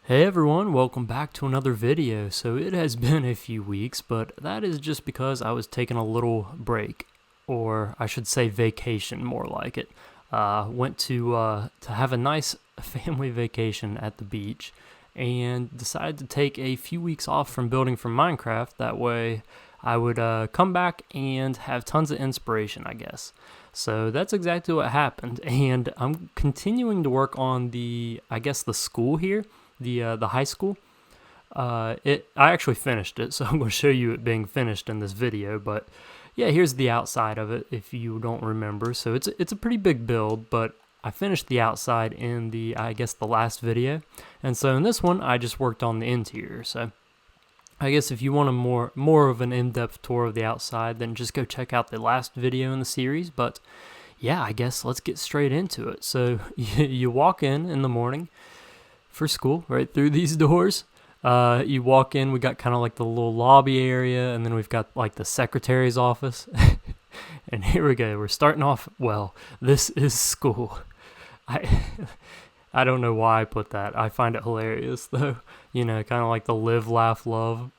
Hey everyone, welcome back to another video. So it has been a few weeks, but that is just because I was taking a little break, or I should say vacation, more like it. Went to have a nice family vacation at the beach, and decided to take a few weeks off from building from Minecraft. That way, I would come back and have tons of inspiration, I guess. So that's exactly what happened, and I'm continuing to work on the school here, the high school. I actually finished it, so I'm going to show you it being finished in this video. But yeah, here's the outside of it if you don't remember. So it's a pretty big build, but I finished the outside in the last video, and so in this one I just worked on the interior. So I guess if you want a more of an in-depth tour of the outside, then just go check out the last video in the series. But yeah, I guess let's get straight into it. So you walk in the morning for school, right through these doors. You walk in, we got kind of like the little lobby area, and then we've got like the secretary's office. And here we go. We're starting off well. This is school. I don't know why I put that. I find it hilarious though. Kind of like the live, laugh, love.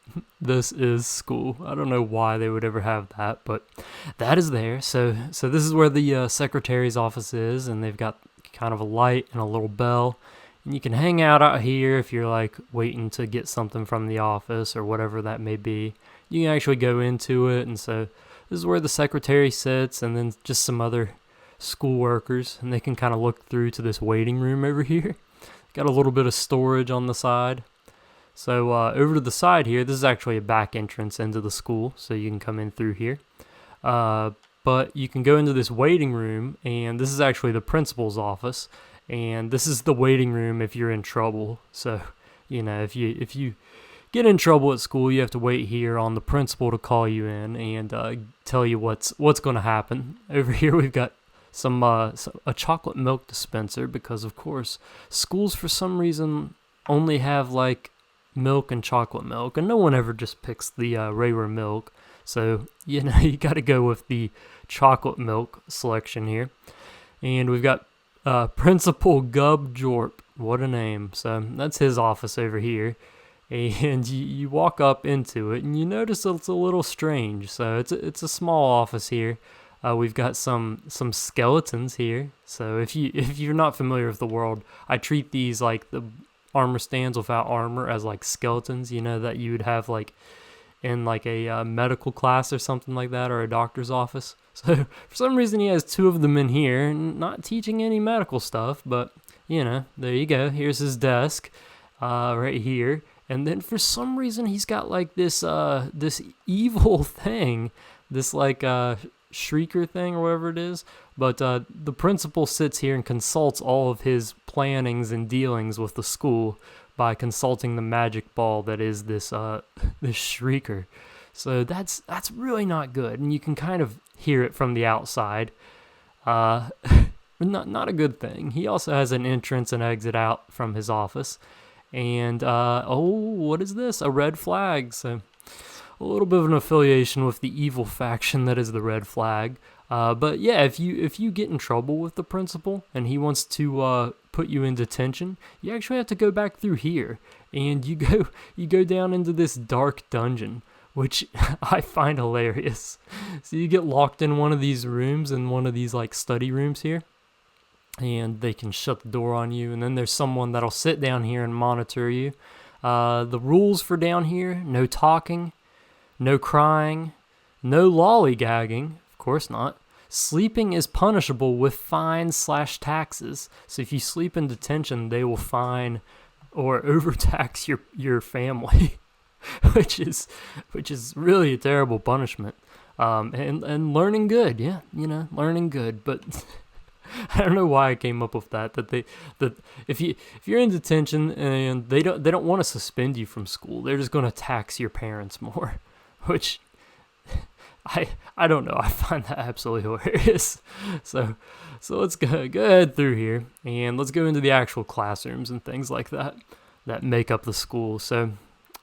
This is school. I don't know why they would ever have that, but that is there. So this is where the secretary's office is, and they've got kind of a light and a little bell. And you can hang out here if you're like waiting to get something from the office or whatever that may be. You can actually go into it, and so this is where the secretary sits, and then just some other school workers, and they can kind of look through to this waiting room over here. Got a little bit of storage on the side. So over to the side here, this is actually a back entrance into the school, so you can come in through here. But you can go into this waiting room, and this is actually the principal's office. And this is the waiting room if you're in trouble. So, if you get in trouble at school, you have to wait here on the principal to call you in and tell you what's going to happen. Over here we've got a chocolate milk dispenser, because of course schools for some reason only have like milk and chocolate milk, and no one ever just picks the regular milk. So you got to go with the chocolate milk selection here. And we've got Principal Gub Jorp, what a name. So that's his office over here, and you walk up into it, and you notice it's a little strange. So it's a small office here. We've got some skeletons here. So if you're not familiar with the world, I treat these like the armor stands without armor as like skeletons, that you would have like in like a medical class or something like that, or a doctor's office. So for some reason he has two of them in here, not teaching any medical stuff, but there you go. Here's his desk right here. And then for some reason he's got like this evil thing, this like shrieker thing or whatever it is. But the principal sits here and consults all of his plannings and dealings with the school by consulting the magic ball that is this this shrieker. So that's really not good, and you can kind of hear it from the outside. Not a good thing. He also has an entrance and exit out from his office. And what is this? A red flag. So a little bit of an affiliation with the evil faction that is the red flag. But yeah, if you get in trouble with the principal and he wants to put you in detention, you actually have to go back through here, and you go down into this dark dungeon, which I find hilarious. So you get locked in one of these rooms, in one of these like study rooms here, and they can shut the door on you, and then there's someone that'll sit down here and monitor you. The rules for down here: no talking, no crying, no lollygagging, of course not. Sleeping is punishable with fines/taxes. So if you sleep in detention, they will fine or overtax your family, which is really a terrible punishment. And learning good, yeah, learning good. But I don't know why I came up with that. That if you're in detention and they don't want to suspend you from school, they're just going to tax your parents more, which I don't know. I find that absolutely hilarious. So let's go ahead through here, and let's go into the actual classrooms and things like that make up the school. So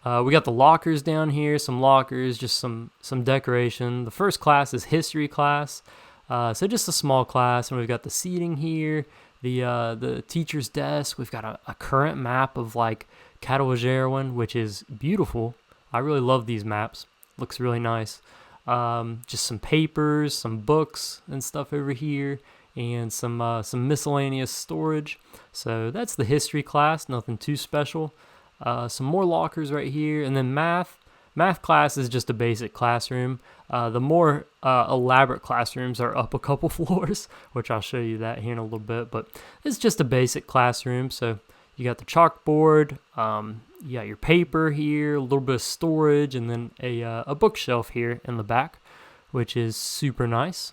we got the lockers down here, some lockers, just some decoration. The first class is history class. So just a small class, and we've got the seating here, the teacher's desk. We've got a current map of like Catawajerwin, which is beautiful. I really love these maps. Looks really nice. Just some papers, some books and stuff over here, and some miscellaneous storage. So that's the history class, nothing too special. Some more lockers right here, and then math. Math class is just a basic classroom. The more elaborate classrooms are up a couple floors, which I'll show you that here in a little bit, but it's just a basic classroom. So you got the chalkboard, you got your paper here, a little bit of storage, and then a bookshelf here in the back, which is super nice.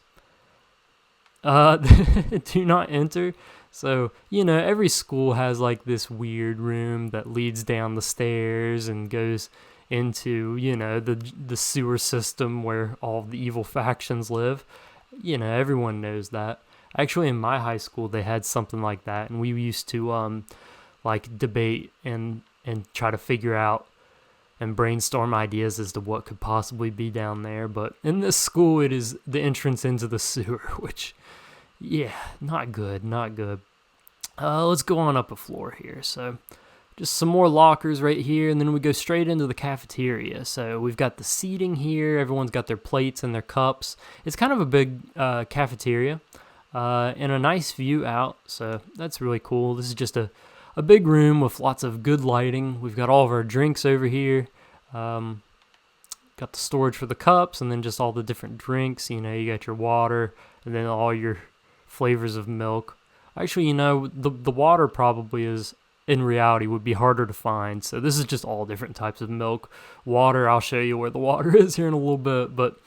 Do not enter. So, every school has like this weird room that leads down the stairs and goes into, the sewer system where all the evil factions live. Everyone knows that. Actually, in my high school, they had something like that, and we used to like debate and try to figure out and brainstorm ideas as to what could possibly be down there. But in this school, it is the entrance into the sewer, which, yeah, not good. Let's go on up a floor here. So just some more lockers right here, and then we go straight into the cafeteria. So we've got the seating here. Everyone's got their plates and their cups. It's kind of a big cafeteria and a nice view out, so that's really cool. This is just a big room with lots of good lighting. We've got all of our drinks over here. Got the storage for the cups, and then just all the different drinks. You got your water, and then all your flavors of milk. Actually, the water probably is, in reality, would be harder to find. So this is just all different types of milk. Water, I'll show you where the water is here in a little bit. But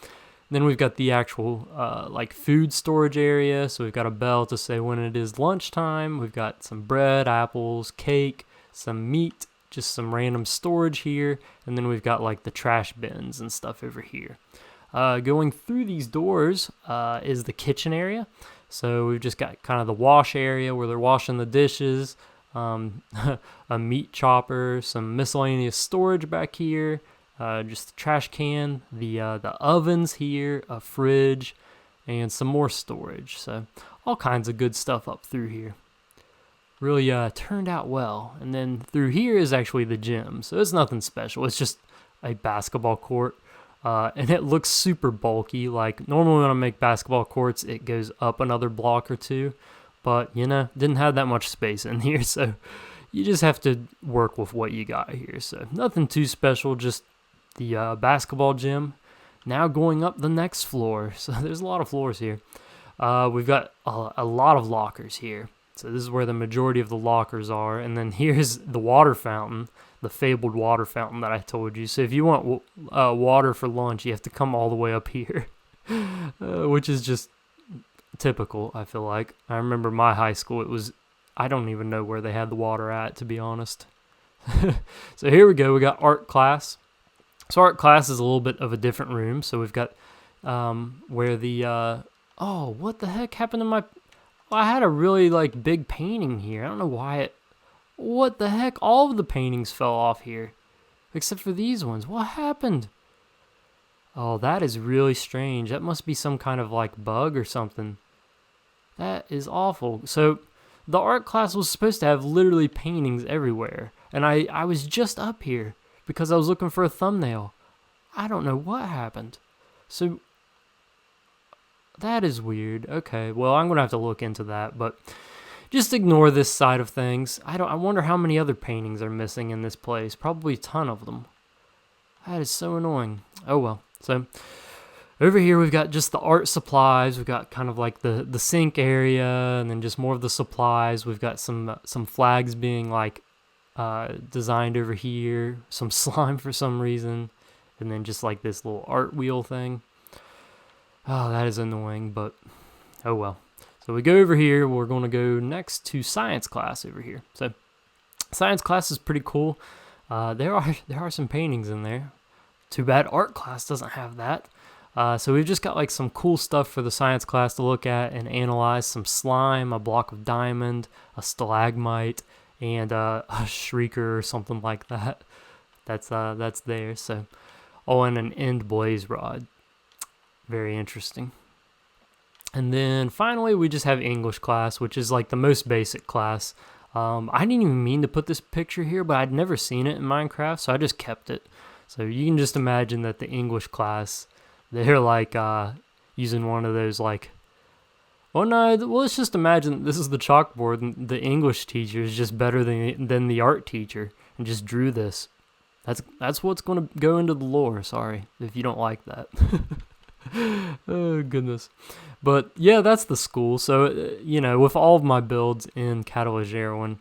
then we've got the actual like food storage area. So we've got a bell to say when it is lunchtime. We've got some bread, apples, cake, some meat, just some random storage here. And then we've got like the trash bins and stuff over here. Going through these doors is the kitchen area. So we've just got kind of the wash area where they're washing the dishes, a meat chopper, some miscellaneous storage back here, just a trash can, the ovens here, a fridge, and some more storage. So all kinds of good stuff up through here. Really turned out well. And then through here is actually the gym. So it's nothing special. It's just a basketball court. And it looks super bulky. Like normally when I make basketball courts, it goes up another block or two. But, didn't have that much space in here. So you just have to work with what you got here. So nothing too special, just the basketball gym. Now going up the next floor. So there's a lot of floors here. We've got a lot of lockers here. So this is where the majority of the lockers are. And then here's the water fountain, the fabled water fountain that I told you. So if you want water for lunch, you have to come all the way up here, which is just typical, I feel like. I remember my high school, I don't even know where they had the water at, to be honest. So here we go. We got art class. So art class is a little bit of a different room. So we've got where the, what the heck happened to I had a really like big painting here. I don't know why what the heck? All of the paintings fell off here, except for these ones. What happened? Oh, that is really strange. That must be some kind of like bug or something. That is awful. So the art class was supposed to have literally paintings everywhere. And I was just up here because I was looking for a thumbnail. I don't know what happened. So that is weird. Okay, well, I'm going to have to look into that, but just ignore this side of things. I wonder how many other paintings are missing in this place. Probably a ton of them. That is so annoying. Oh well. So over here we've got just the art supplies. We've got kind of like the sink area, and then just more of the supplies. We've got some flags being like designed over here. Some slime for some reason, and then just like this little art wheel thing. Oh, that is annoying, but oh well. So we go over here. We're going to go next to science class over here. So science class is pretty cool. There are some paintings in there. Too bad art class doesn't have that. So we've just got like some cool stuff for the science class to look at and analyze. Some slime, a block of diamond, a stalagmite, and a shrieker or something like that. That's there. So, and an end blaze rod. Very interesting. And then finally, we just have English class, which is like the most basic class. I didn't even mean to put this picture here, but I'd never seen it in Minecraft, so I just kept it. So you can just imagine that the English class, they're like using one of those like, well, no, well, let's just imagine this is the chalkboard, and the English teacher is just better than the art teacher, and just drew this. That's what's going to go into the lore. Sorry if you don't like that. Oh, goodness. But yeah, that's the school. So, with all of my builds in Cafeteria,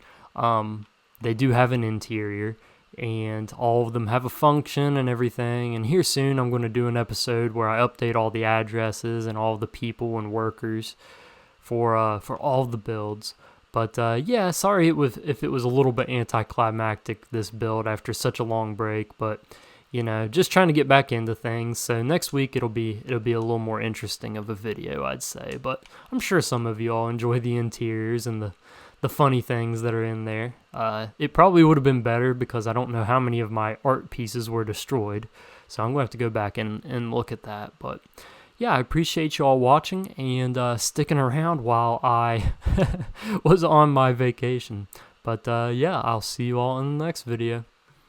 they do have an interior, and all of them have a function and everything. And here soon, I'm going to do an episode where I update all the addresses and all the people and workers for all the builds. But yeah, sorry if it was a little bit anticlimactic, this build after such a long break, but just trying to get back into things. So next week it'll be a little more interesting of a video, I'd say. But I'm sure some of you all enjoy the interiors and the funny things that are in there. It probably would have been better because I don't know how many of my art pieces were destroyed. So I'm going to have to go back and look at that. But yeah, I appreciate you all watching and sticking around while I was on my vacation. But yeah, I'll see you all in the next video.